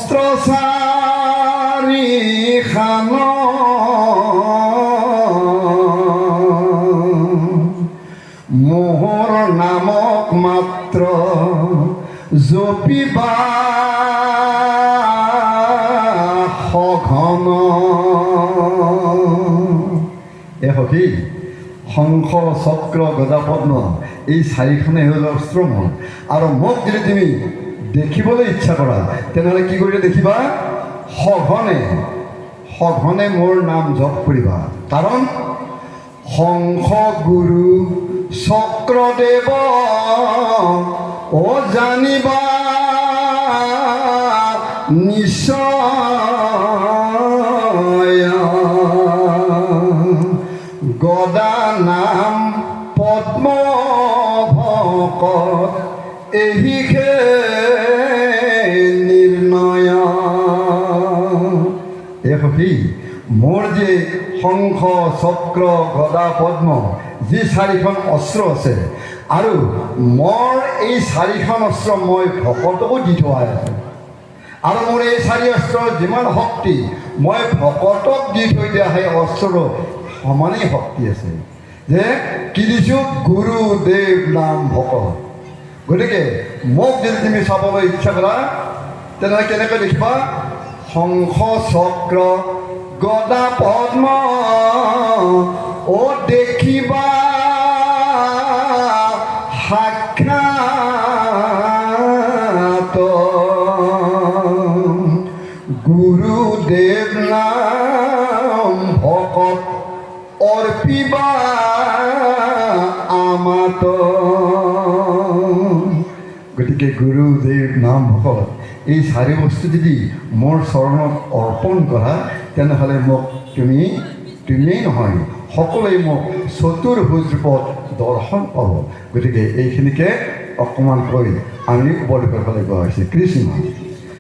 অস্ত্ৰ সাৰি খান মোহৰ নামক মাত্ৰ জপিবা সঘন। এ সখী, শংখ চক্ৰ গদা পদ্ম এই চাৰিখনে হ'ল অস্ত্ৰ মোৰ। আৰু মোক যদি তুমি দেখিবলৈ ইচ্ছা কৰা তেনেহ'লে কি কৰিলে দেখিবা? সঘনে সঘনে মোৰ নাম জপ কৰিবা। কাৰণ শংখ গুৰু চক্ৰদেৱ অ জানিবা নিশ্চয়, গদা নাম পদ্ম ভকত এহিষে নিৰ্ণয়। এ সখী, মোৰ যে শংখ চক্ৰ গদা পদ্ম যি চাৰিখন অস্ত্ৰ আছে, আৰু মোৰ এই চাৰিখন অস্ত্ৰ মই ভকতকো দি থোৱা আছে। আৰু মোৰ এই চাৰি অস্ত্ৰৰ যিমান শক্তি মই ভকতক দি থৈ দিয়া সেই অস্ত্ৰৰো সমানেই শক্তি আছে। যে কি দিছোঁ? গুৰুদেৱ নাম ভকত। গতিকে মোক যদি তুমি চাবলৈ ইচ্ছা কৰা তেনেহ'লে কেনেকৈ দেখিবা? শংখ চক্ৰ গদা পদ্ম অ দেখিবা সাক্ষাৎ, গুৰুদেৱ নাম ভকত অৰ্পিবা আমাত। গতিকে গুৰুদেৱ নাম ভকত এই চাৰি বস্তু যদি মোৰ চৰণত অৰ্পণ কৰা তেনেহ'লে মোক তুমিয়েই নহয় সকলোৱে মোক চতুৰ্ভুজ ৰূপত দৰ্শন পাব। গতিকে এইখিনিকে অকণমান কৈ আমি উপদেশ কৰিব লাগিব হৈছে। কৃষ্ণ।